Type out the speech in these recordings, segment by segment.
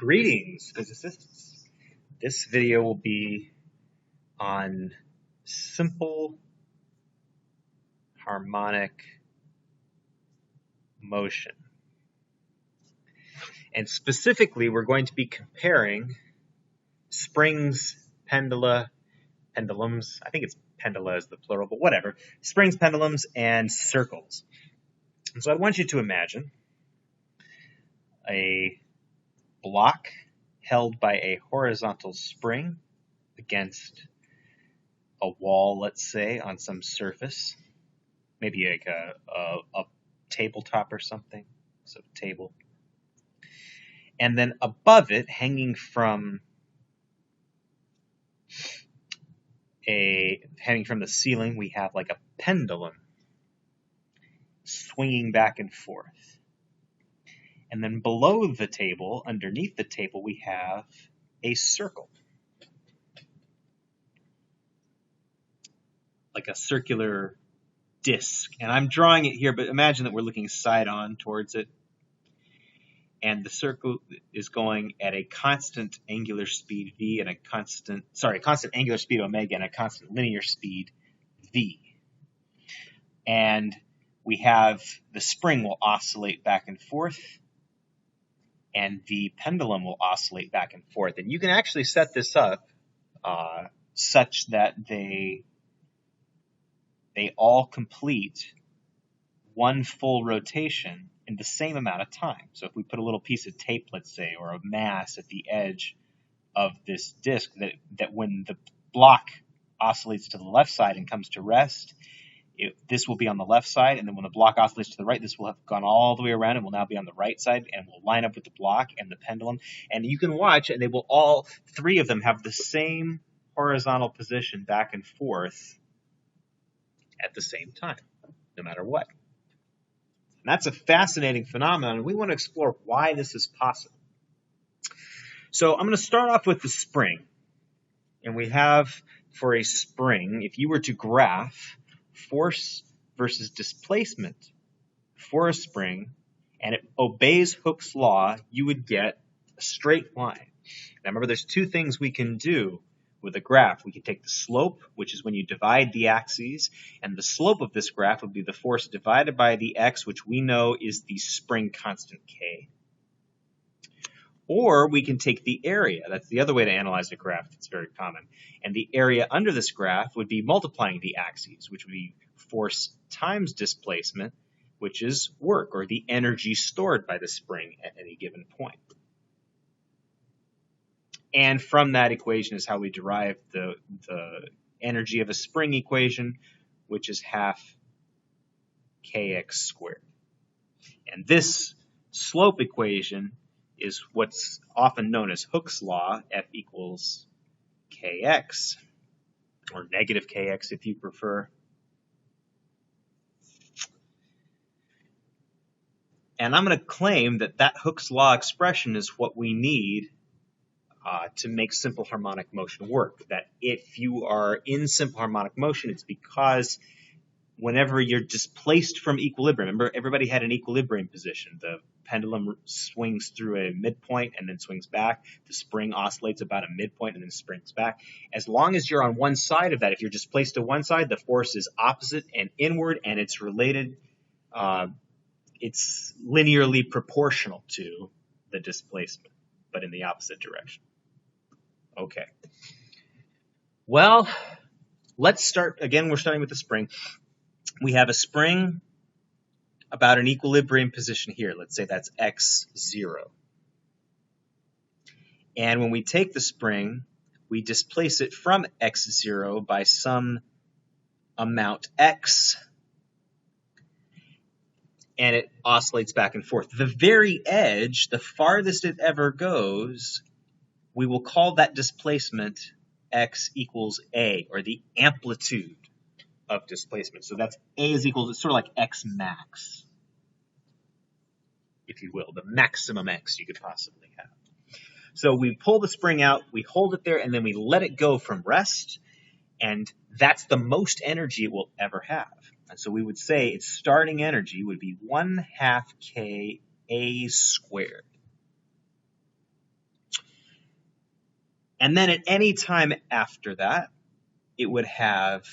Greetings, physicists. This video will be on simple harmonic motion. And specifically, we're going to be comparing springs, pendulums, I think it's pendula is the plural, but whatever, springs, pendulums, and circles. And so I want you to imagine a block held by a horizontal spring against a wall, let's say, on some surface, maybe like a tabletop or something, so table. And then above it, hanging from the ceiling, we have like a pendulum swinging back and forth. And then below the table, underneath the table, we have a circle. Like a circular disc. And I'm drawing it here, but imagine that we're looking side on towards it. And the circle is going at a constant angular speed v and a constant angular speed omega and a constant linear speed v. And we have the spring will oscillate back and forth, and the pendulum will oscillate back and forth. And you can actually set this up such that they all complete one full rotation in the same amount of time. So if we put a little piece of tape, let's say, or a mass at the edge of this disc, that when the block oscillates to the left side and comes to rest, this will be on the left side, and then when the block oscillates to the right, this will have gone all the way around and will now be on the right side, and will line up with the block and the pendulum. And you can watch, and they will all three of them have the same horizontal position back and forth at the same time, no matter what. And that's a fascinating phenomenon, and we want to explore why this is possible. So I'm going to start off with the spring. And we have, for a spring, if you were to graph force versus displacement for a spring, and it obeys Hooke's law, you would get a straight line. Now remember, there's two things we can do with a graph. We can take the slope, which is when you divide the axes, and the slope of this graph would be the force divided by the x, which we know is the spring constant k. Or we can take the area. That's the other way to analyze a graph. It's very common. And the area under this graph would be multiplying the axes, which would be force times displacement, which is work, or the energy stored by the spring at any given point. And from that equation is how we derive the energy of a spring equation, which is half kx squared. And this slope equation is what's often known as Hooke's law, F equals kx, or negative kx if you prefer. And I'm going to claim that that Hooke's law expression is what we need to make simple harmonic motion work. That if you are in simple harmonic motion, it's because whenever you're displaced from equilibrium, remember everybody had an equilibrium position. The pendulum swings through a midpoint and then swings back. The spring oscillates about a midpoint and then springs back. As long as you're on one side of that, if you're displaced to one side, the force is opposite and inward, and it's related, it's linearly proportional to the displacement, but in the opposite direction. Okay. Well, let's start. Again, we're starting with the spring. We have a spring about an equilibrium position here. Let's say that's x0. And when we take the spring, we displace it from x0 by some amount x, and it oscillates back and forth. The very edge, the farthest it ever goes, we will call that displacement x equals a, or the amplitude of displacement. So that's a is equal to sort of like x max, if you will, the maximum x you could possibly have. So we pull the spring out, we hold it there, and then we let it go from rest, and that's the most energy it will ever have. And so we would say its starting energy would be 1/2 k a squared. And then at any time after that, it would have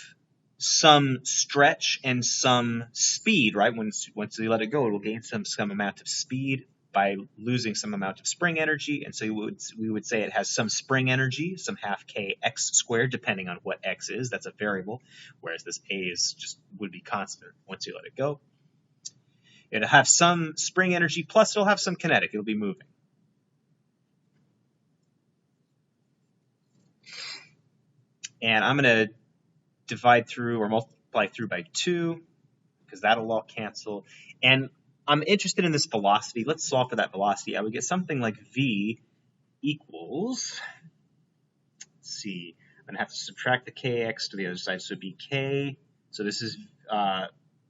some stretch and some speed, right? Once you let it go, it will gain some amount of speed by losing some amount of spring energy. And so we would say it has some spring energy, some half k x squared, depending on what x is. That's a variable, whereas this a would be constant once you let it go. It'll have some spring energy, plus it'll have some kinetic. It'll be moving. And I'm going to divide through or multiply through by 2, because that'll all cancel. And I'm interested in this velocity. Let's solve for that velocity. I would get something like v equals, let's see, I'm going to have to subtract the kx to the other side, so it'd be k. So this is,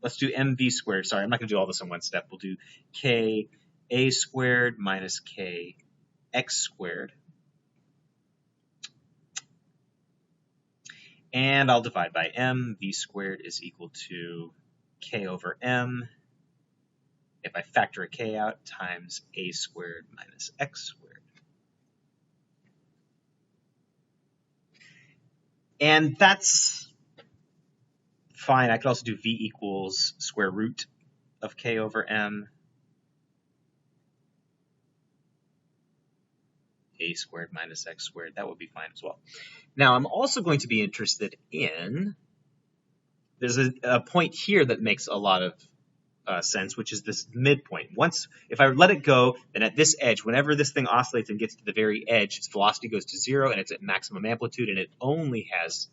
let's do mv squared. Sorry, I'm not going to do all this in one step. We'll do k a squared minus k x squared. And I'll divide by m. V squared is equal to k over m, if I factor a k out, times a squared minus x squared. And that's fine. I could also do v equals square root of k over m, a squared minus x squared. That would be fine as well. Now, I'm also going to be interested in, there's a point here that makes a lot of sense, which is this midpoint. If I let it go, then at this edge, whenever this thing oscillates and gets to the very edge, its velocity goes to 0 and it's at maximum amplitude, and it only has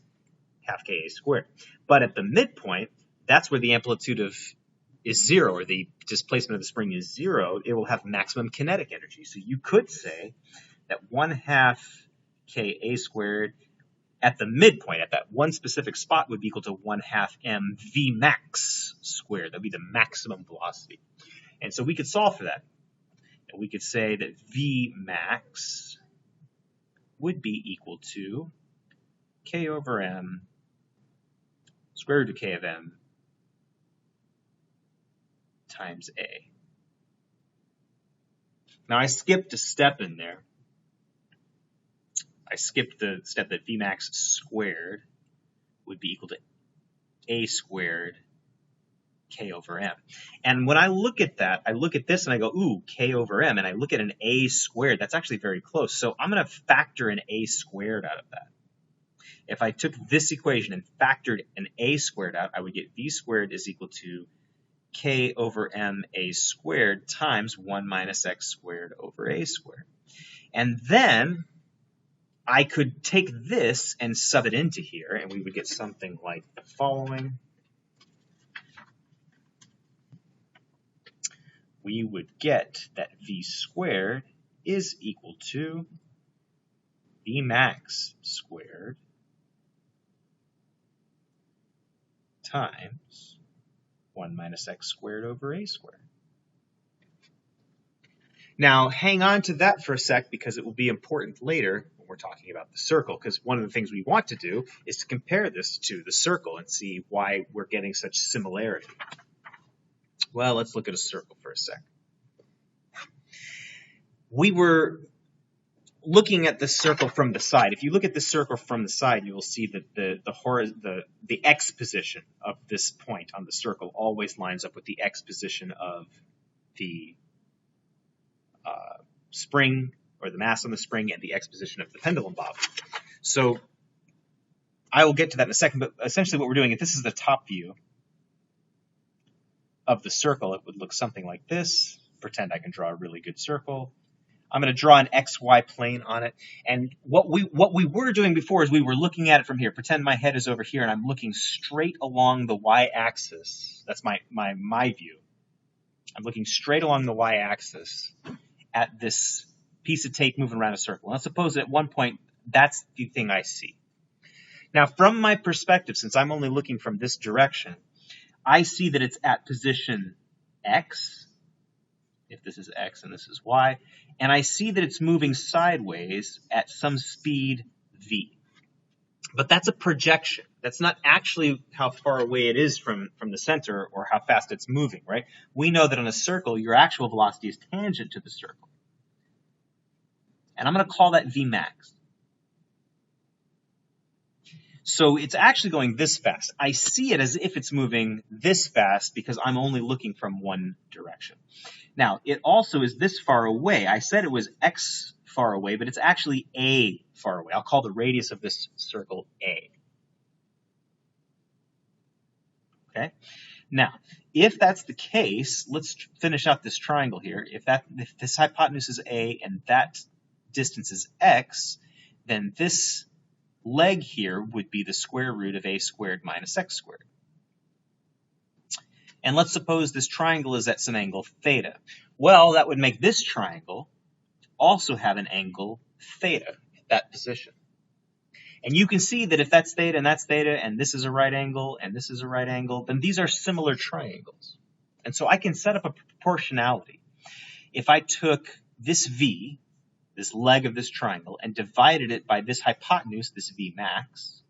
half k a squared. But at the midpoint, that's where the amplitude is 0, or the displacement of the spring is 0. It will have maximum kinetic energy. So you could say that 1/2 k a squared at the midpoint, at that one specific spot, would be equal to 1/2 m v max squared. That would be the maximum velocity. And so we could solve for that. And we could say that v max would be equal to k over m square root of k of m times a. Now I skipped a step in there. I skipped the step that Vmax squared would be equal to a squared k over m. And when I look at that, I look at this and I go, ooh, k over m, and I look at an a squared. That's actually very close. So I'm going to factor an a squared out of that. If I took this equation and factored an a squared out, I would get v squared is equal to k over m a squared times 1 minus x squared over a squared. And then I could take this and sub it into here, and we would get something like the following. We would get that v squared is equal to v max squared times 1 minus x squared over a squared. Now, hang on to that for a sec, because it will be important later when we're talking about the circle, because one of the things we want to do is to compare this to the circle and see why we're getting such similarity. Well, let's look at a circle for a sec. We were looking at the circle from the side. If you look at the circle from the side, you will see that the x position of this point on the circle always lines up with the x position of the spring, or the mass on the spring, and the x position of the pendulum bob. So I will get to that in a second, but essentially what we're doing, if this is the top view of the circle, it would look something like this. Pretend I can draw a really good circle. I'm going to draw an XY plane on it. And what we were doing before is we were looking at it from here. Pretend my head is over here and I'm looking straight along the Y-axis. That's my view. I'm looking straight along the Y-axis at this piece of tape moving around a circle. Let's suppose that at one point that's the thing I see. Now, from my perspective, since I'm only looking from this direction, I see that it's at position X, if this is X and this is Y, and I see that it's moving sideways at some speed V. But that's a projection. That's not actually how far away it is from the center or how fast it's moving, right? We know that on a circle, your actual velocity is tangent to the circle. And I'm going to call that V max. So it's actually going this fast. I see it as if it's moving this fast because I'm only looking from one direction. Now, it also is this far away. I said it was x far away, but it's actually a far away. I'll call the radius of this circle a. Okay? Now, if that's the case, let's finish out this triangle here. If this hypotenuse is a and that distance is x, then this leg here would be the square root of a squared minus x squared. And let's suppose this triangle is at some angle theta. Well, that would make this triangle also have an angle theta at that position. And you can see that if that's theta and this is a right angle and this is a right angle, then these are similar triangles. And so I can set up a proportionality. If I took this v, this leg of this triangle, and divided it by this hypotenuse, this v max,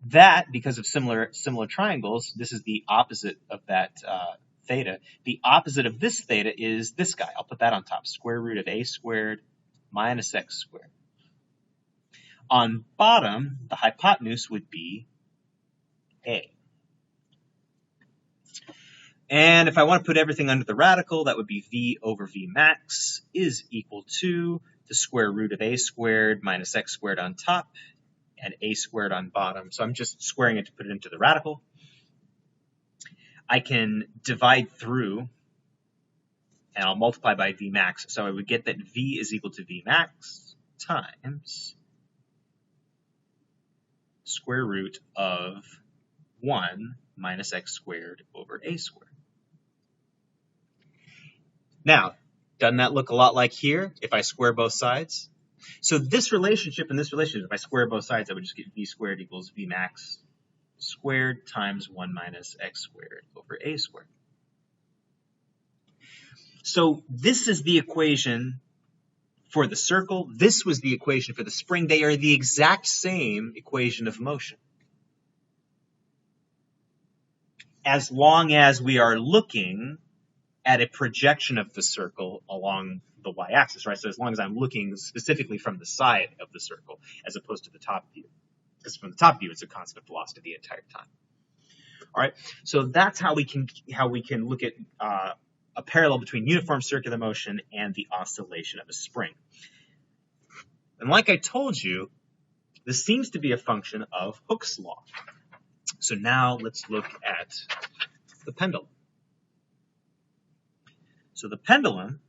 that, because of similar triangles, this is the opposite of that theta. The opposite of this theta is this guy. I'll put that on top, square root of a squared minus x squared. On bottom, the hypotenuse would be a. And if I want to put everything under the radical, that would be v over v max is equal to the square root of a squared minus x squared on top and a squared on bottom. So I'm just squaring it to put it into the radical. I can divide through, and I'll multiply by v max. So I would get that v is equal to v max times square root of 1 minus x squared over a squared. Now, doesn't that look a lot like here if I square both sides? So this relationship and this relationship, if I square both sides, I would just get v squared equals v max squared times 1 minus x squared over a squared. So this is the equation for the circle. This was the equation for the spring. They are the exact same equation of motion. As long as we are looking at a projection of the circle along the y-axis, right? So as long as I'm looking specifically from the side of the circle as opposed to the top view. Because from the top view, it's a constant velocity the entire time. All right, so that's how we can look at a parallel between uniform circular motion and the oscillation of a spring. And like I told you, this seems to be a function of Hooke's law. So now let's look at the pendulum. So the pendulum,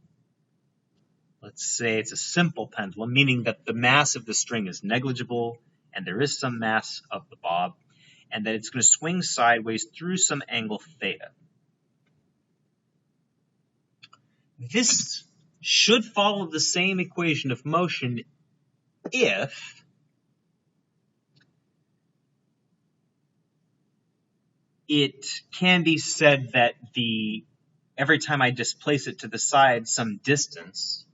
let's say it's a simple pendulum, meaning that the mass of the string is negligible and there is some mass of the bob, and that it's going to swing sideways through some angle theta. This should follow the same equation of motion if it can be said that every time I displace it to the side some distance,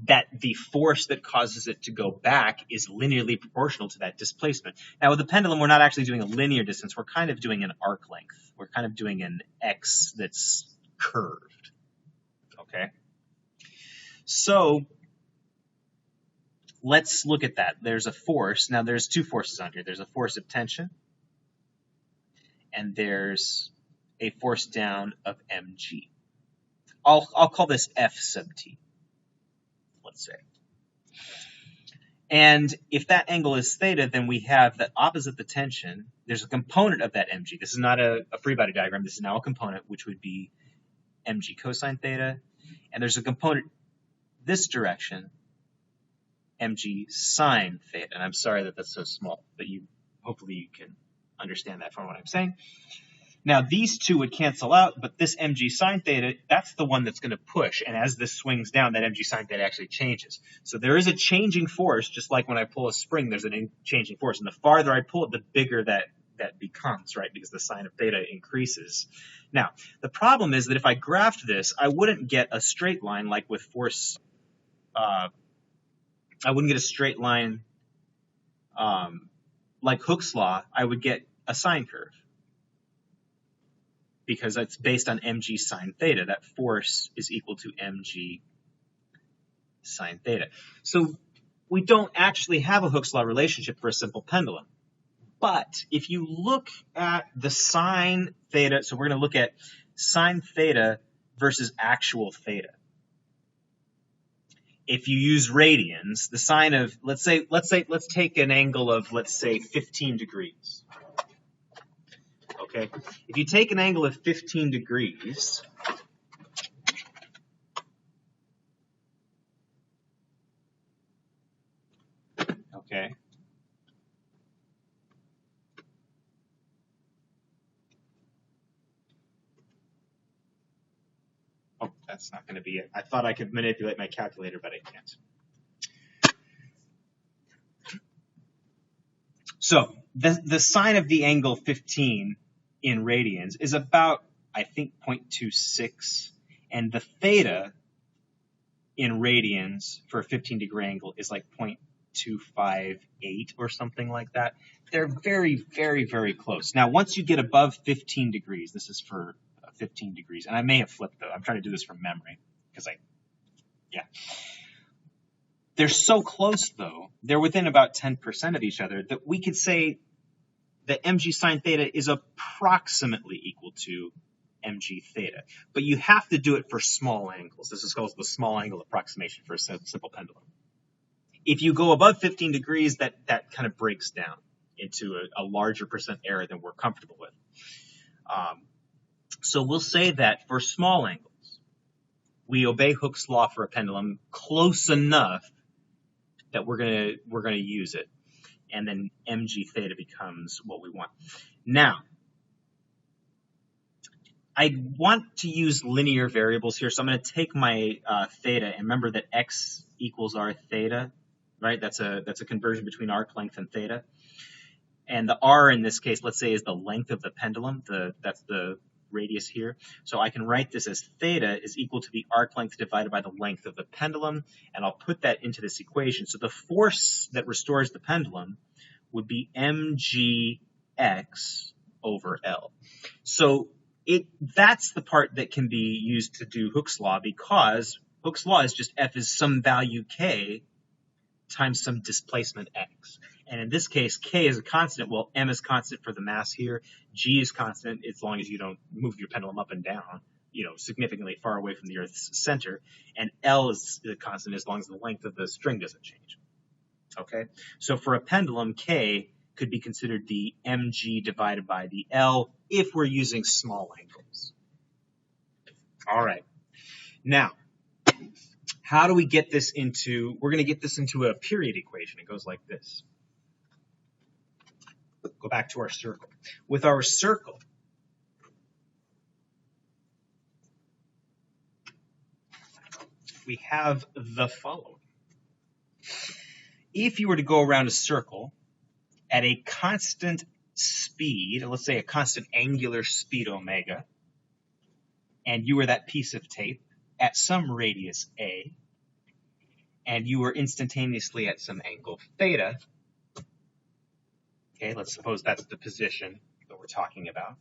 that the force that causes it to go back is linearly proportional to that displacement. Now with the pendulum, we're not actually doing a linear distance. We're kind of doing an arc length. We're kind of doing an x that's curved. Okay? So let's look at that. There's a force. Now there's two forces on here. There's a force of tension, and there's a force down of mg. I'll call this F sub t, let's say. And if that angle is theta, then we have that opposite the tension, there's a component of that mg. This is not a free body diagram. This is now a component, which would be mg cosine theta. And there's a component this direction, mg sine theta. And I'm sorry that that's so small, but hopefully you can understand that from what I'm saying. Now, these two would cancel out, but this mg sine theta, that's the one that's going to push. And as this swings down, that mg sine theta actually changes. So there is a changing force, just like when I pull a spring, there's a changing force. And the farther I pull it, the bigger that becomes, right? Because the sine of theta increases. Now, the problem is that if I graphed this, I wouldn't get a straight line like with force. I wouldn't get a straight line like Hooke's law. I would get a sine curve, because it's based on mg sine theta. That force is equal to mg sine theta. So we don't actually have a Hooke's law relationship for a simple pendulum. But if you look at the sine theta, so we're going to look at sine theta versus actual theta. If you use radians, the sine of, let's take an angle of, let's say, 15 degrees. Okay? If you take an angle of 15 degrees, okay, oh, that's not going to be it. I thought I could manipulate my calculator, but I can't. So the sine of the angle 15 in radians is about, I think, 0.26, and the theta in radians for a 15-degree angle is like 0.258 or something like that. They're very, very, very close. Now, once you get above 15 degrees, this is for 15 degrees, and I may have flipped though. I'm trying to do this from memory because they're so close, though, they're within about 10% of each other, that we could say that mg sine theta is approximately equal to mg theta. But you have to do it for small angles. This is called the small angle approximation for a simple pendulum. If you go above 15 degrees, that kind of breaks down into a larger percent error than we're comfortable with. So we'll say that for small angles, we obey Hooke's law for a pendulum close enough that we're gonna use it, and then mg theta becomes what we want. Now, I want to use linear variables here, so I'm going to take my theta, and remember that x equals r theta, right? That's a conversion between arc length and theta, and the r in this case, let's say, is the length of the pendulum. That's the radius here. So I can write this as theta is equal to the arc length divided by the length of the pendulum, and I'll put that into this equation. So the force that restores the pendulum would be mgx over L. So that's the part that can be used to do Hooke's law, because Hooke's law is just F is some value k times some displacement x. And in this case, k is a constant. Well, m is constant for the mass here. G is constant as long as you don't move your pendulum up and down, significantly far away from the Earth's center. And L is the constant as long as the length of the string doesn't change. Okay? So for a pendulum, k could be considered the mg divided by the L if we're using small angles. All right. Now, how do we get this into, we're going to get this into a period equation. It goes like this. Go back to our circle. With our circle, we have the following. If you were to go around a circle at a constant speed, let's say a constant angular speed omega, and you were that piece of tape at some radius a, and you were instantaneously at some angle theta, okay, let's suppose that's the position that we're talking about,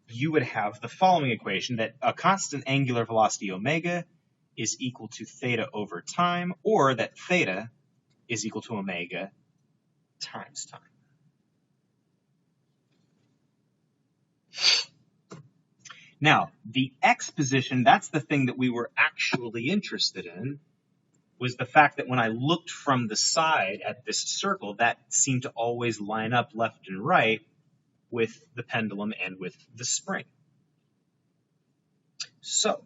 you would have the following equation, that a constant angular velocity omega is equal to theta over time, or that theta is equal to omega times time. Now, the x position, that's the thing that we were actually interested in, was the fact that when I looked from the side at this circle, that seemed to always line up left and right with the pendulum and with the spring. So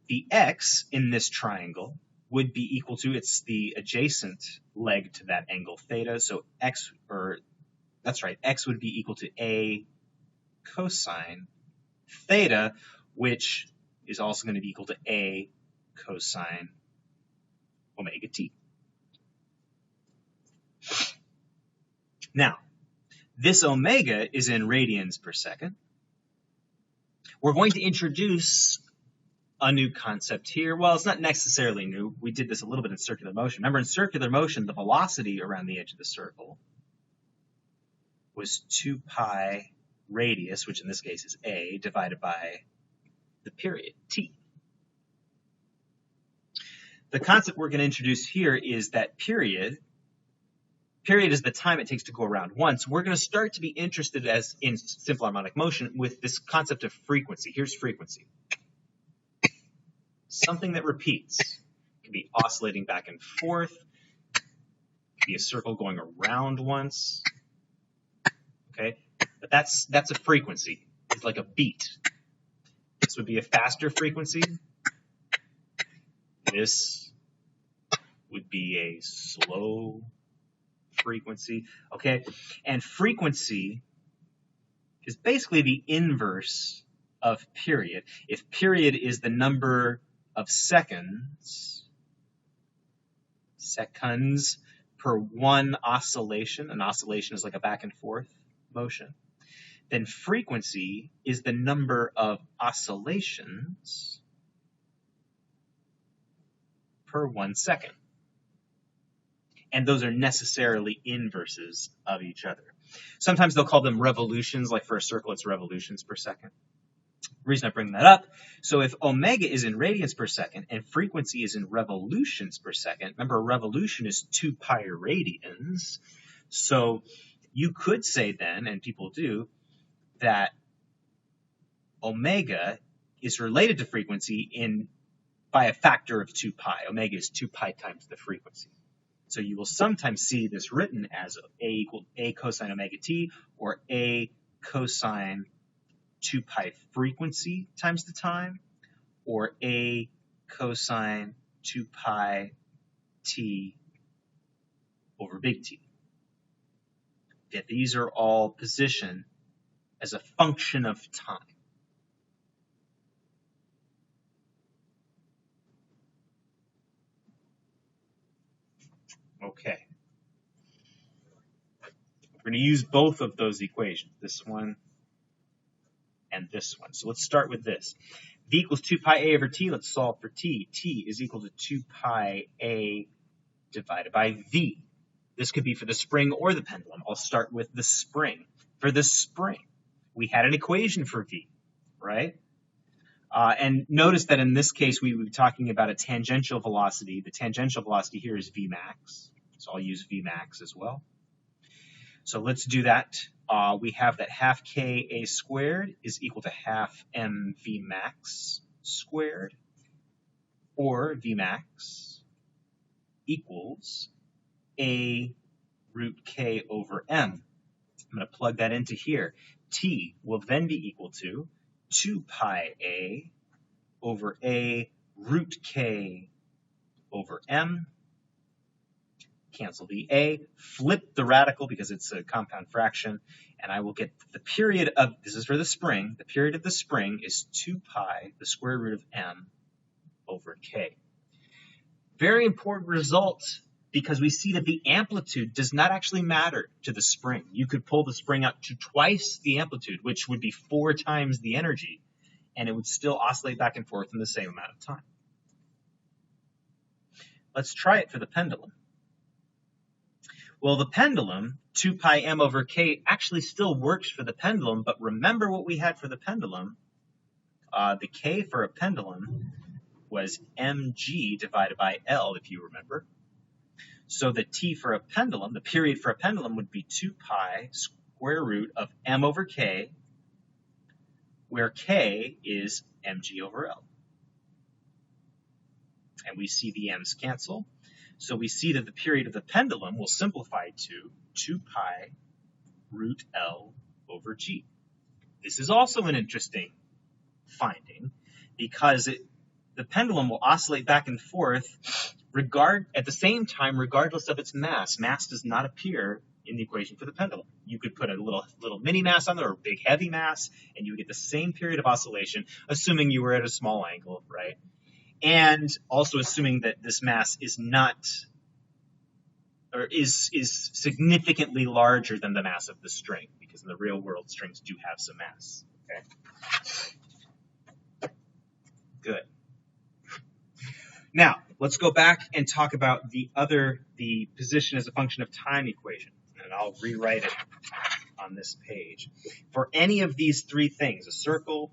the x in this triangle would be equal to, it's the adjacent leg to that angle theta, so x would be equal to a cosine theta, which is also going to be equal to a cosine omega t. Now, this omega is in radians per second. We're going to introduce a new concept here. Well, it's not necessarily new. We did this a little bit in circular motion. Remember, in circular motion, the velocity around the edge of the circle was 2 pi radius, which in this case is a, divided by the period, t. the concept we're going to introduce here is that period is the time it takes to go around once. We're going to start to be interested as in simple harmonic motion with this concept of frequency. Here's frequency. Something that repeats. It can be oscillating back and forth. It can be a circle going around once. Okay? But that's a frequency. It's like a beat. This would be a faster frequency. This would be a slow frequency, okay? And frequency is basically the inverse of period. If period is the number of seconds per one oscillation, an oscillation is like a back and forth motion, then frequency is the number of oscillations per 1 second. And those are necessarily inverses of each other. Sometimes they'll call them revolutions, like for a circle it's revolutions per second. The reason I bring that up, so if omega is in radians per second and frequency is in revolutions per second, remember a revolution is 2 pi radians, so you could say then, and people do, that omega is related to frequency by a factor of 2 pi. Omega is 2 pi times the frequency. So you will sometimes see this written as A equal A cosine omega t, or A cosine 2 pi frequency times the time, or A cosine 2 pi t over big T. That these are all positioned as a function of time. Okay. We're going to use both of those equations, this one and this one. So let's start with this. V equals 2 pi A over T. Let's solve for T. T is equal to 2 pi A divided by V. This could be for the spring or the pendulum. I'll start with the spring. For the spring, we had an equation for V, right? And notice that in this case, we would be talking about a tangential velocity. The tangential velocity here is Vmax. So I'll use Vmax as well. So let's do that. We have that half k a squared is equal to half m Vmax squared, or Vmax equals a root k over m. I'm going to plug that into here. T will then be equal to 2 pi a over a root k over m. Cancel the a, flip the radical because it's a compound fraction, and I will get the period of, this is for the spring, the period of the spring is 2 pi, the square root of m, over k. Very important result, because we see that the amplitude does not actually matter to the spring. You could pull the spring out to twice the amplitude, which would be 4 times the energy, and it would still oscillate back and forth in the same amount of time. Let's try it for the pendulum. Well, the pendulum, 2 pi m over k, actually still works for the pendulum, but remember what we had for the pendulum. The k for a pendulum was mg divided by L, if you remember. So the t for a pendulum, the period for a pendulum, would be 2 pi square root of m over k, where k is mg over L. And we see the m's cancel. So we see that the period of the pendulum will simplify to 2 pi root L over g. This is also an interesting finding because the pendulum will oscillate back and forth at the same time regardless of its mass. Mass does not appear in the equation for the pendulum. You could put a little mini mass on there or a big heavy mass, and you would get the same period of oscillation, assuming you were at a small angle, right? And also assuming that this mass is not, or is significantly larger than the mass of the string, because in the real world, strings do have some mass. Okay. Good. Now, let's go back and talk about the position as a function of time equation, and I'll rewrite it on this page. For any of these three things, a circle,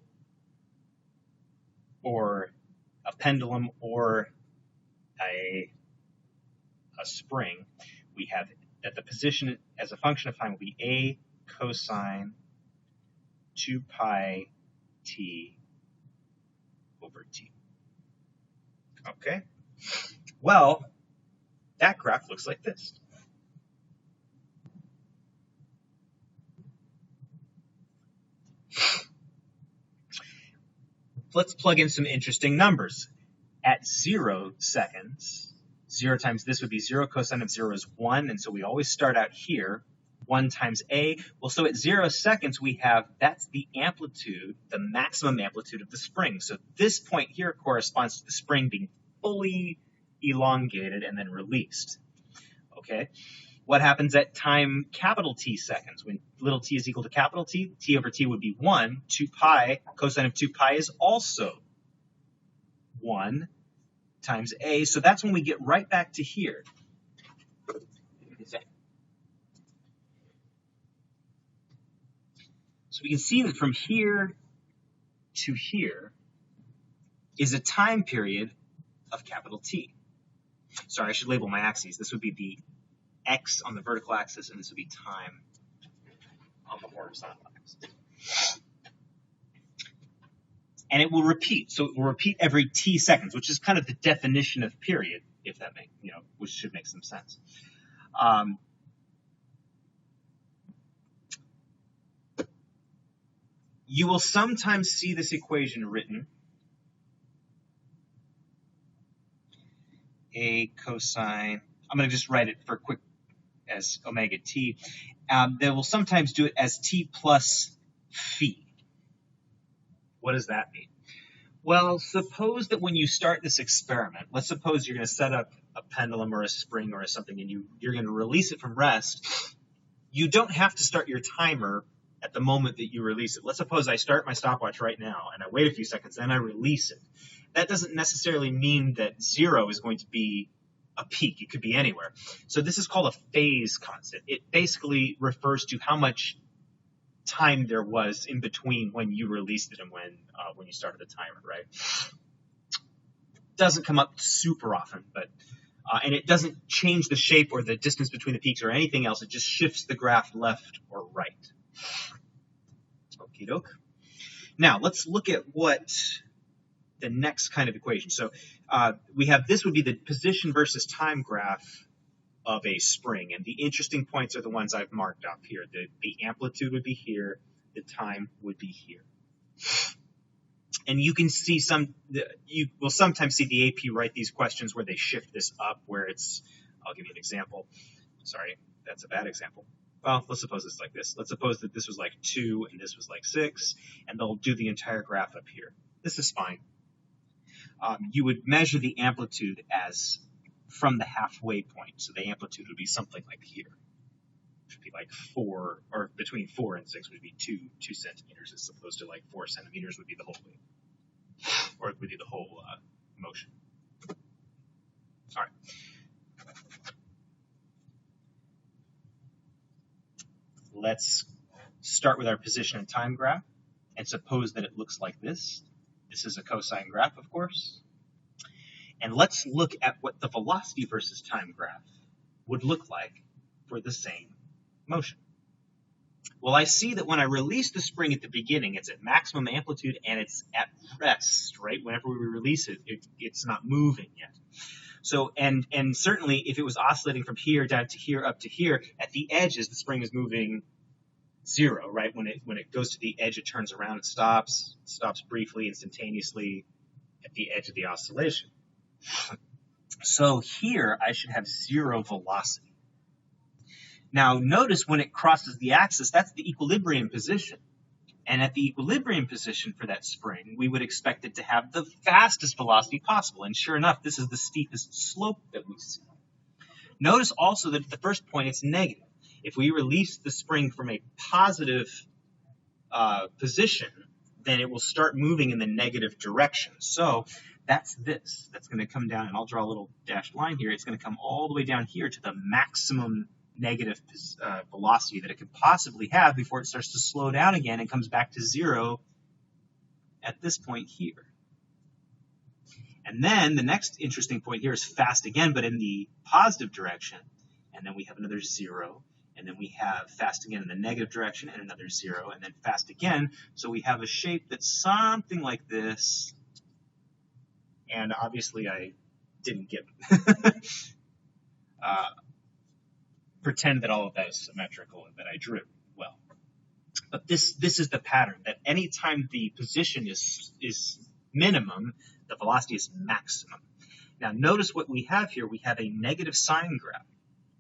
or a pendulum, or a spring, we have that the position as a function of time will be a cosine 2 pi t over t. Okay? Well, that graph looks like this. Let's plug in some interesting numbers. At 0 seconds, 0 times this would be 0, cosine of 0 is 1, and so we always start out here, 1 times a. Well, so at 0 seconds we have, that's the amplitude, the maximum amplitude of the spring. So this point here corresponds to the spring being fully elongated and then released. Okay? What happens at time capital T seconds? When little t is equal to capital T, t over t would be 1. 2 pi, cosine of 2 pi is also 1 times a. So that's when we get right back to here. So we can see that from here to here is a time period of capital T. Sorry, I should label my axes. This would be the x on the vertical axis, and this would be time on the horizontal axis. And it will repeat. So it will repeat every t seconds, which is kind of the definition of period, if that makes, which should make some sense. You will sometimes see this equation written a cosine. I'm going to just write it for quick as omega t. They will sometimes do it as t plus phi. What does that mean? Well, suppose that when you start this experiment, let's suppose you're going to set up a pendulum or a spring or something, and you're going to release it from rest. You don't have to start your timer at the moment that you release it. Let's suppose I start my stopwatch right now, and I wait a few seconds, then I release it. That doesn't necessarily mean that 0 is going to be a peak. It could be anywhere. So this is called a phase constant. It basically refers to how much time there was in between when you released it and when you started the timer, right? Doesn't come up super often, but and it doesn't change the shape or the distance between the peaks or anything else. It just shifts the graph left or right. Okie doke. Now let's look at what the next kind of equation. So we have, this would be the position versus time graph of a spring, and the interesting points are the ones I've marked up here. The amplitude would be here, the time would be here. And you can see you will sometimes see the AP write these questions where they shift this up, where it's, I'll give you an example. Sorry, that's a bad example. Well, let's suppose it's like this. Let's suppose that this was like 2 and this was like 6, and they'll do the entire graph up here. This is fine. You would measure the amplitude as from the halfway point. So the amplitude would be something like here. It would be like 4, or between 4 and 6 would be 2 centimeters, as opposed to like 4 centimeters would be the whole way. Or it would be the whole motion. All right. Let's start with our position and time graph and suppose that it looks like this. This is a cosine graph, of course. And let's look at what the velocity versus time graph would look like for the same motion. Well, I see that when I release the spring at the beginning, it's at maximum amplitude and it's at rest, right? Whenever we release it, it's not moving yet. So, and certainly if it was oscillating from here down to here up to here, at the edges the spring is moving 0, right? When it goes to the edge, it turns around, it stops briefly, instantaneously at the edge of the oscillation. So here I should have 0 velocity. Now notice when it crosses the axis, that's the equilibrium position. And at the equilibrium position for that spring, we would expect it to have the fastest velocity possible. And sure enough, this is the steepest slope that we see. Notice also that at the first point, it's negative. If we release the spring from a positive position, then it will start moving in the negative direction. So that's this. That's going to come down, and I'll draw a little dashed line here. It's going to come all the way down here to the maximum negative velocity that it could possibly have before it starts to slow down again and comes back to 0 at this point here. And then the next interesting point here is fast again, but in the positive direction. And then we have another 0. And then we have fast again in the negative direction and another 0. And then fast again. So we have a shape that's something like this. And obviously I didn't get pretend that all of that is symmetrical and that I drew well. But this is the pattern, that anytime the position is minimum, the velocity is maximum. Now notice what we have here. We have a negative sign graph.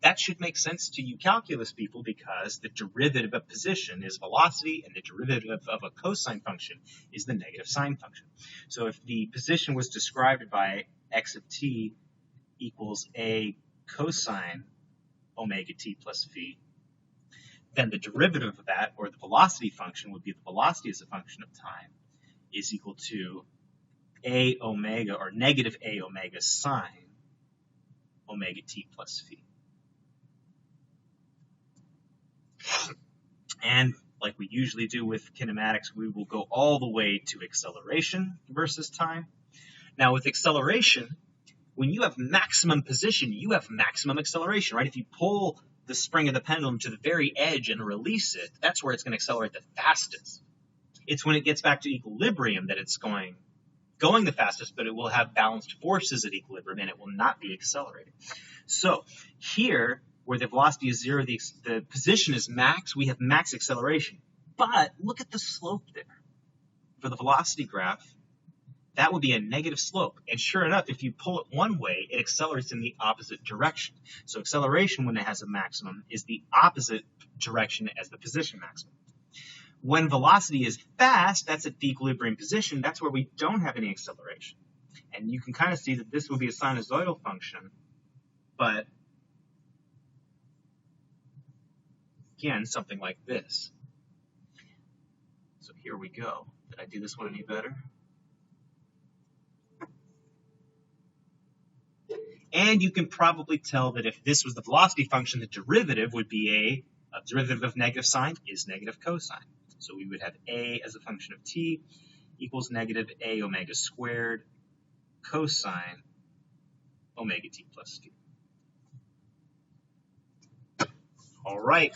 That should make sense to you calculus people, because the derivative of position is velocity and the derivative of a cosine function is the negative sign function. So if the position was described by x of t equals a cosine omega t plus v, then the derivative of that, or the velocity function, would be the velocity as a function of time, is equal to a omega, or negative a omega sine omega t plus v. And like we usually do with kinematics, we will go all the way to acceleration versus time. Now with acceleration, when you have maximum position, you have maximum acceleration, right? If you pull the spring of the pendulum to the very edge and release it, that's where it's going to accelerate the fastest. It's when it gets back to equilibrium that it's going the fastest, but it will have balanced forces at equilibrium and it will not be accelerating. So here, where the velocity is 0, the position is max, we have max acceleration. But look at the slope there. For the velocity graph, that would be a negative slope. And sure enough, if you pull it one way, it accelerates in the opposite direction. So acceleration, when it has a maximum, is the opposite direction as the position maximum. When velocity is fast, that's at the equilibrium position. That's where we don't have any acceleration. And you can kind of see that this will be a sinusoidal function, but again, something like this. So here we go. Did I do this one any better? And you can probably tell that if this was the velocity function, the derivative would be a derivative of negative sine is negative cosine. So we would have a as a function of t equals negative a omega squared cosine omega t plus v. All right,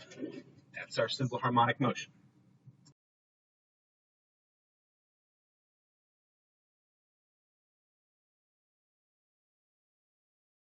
that's our simple harmonic motion.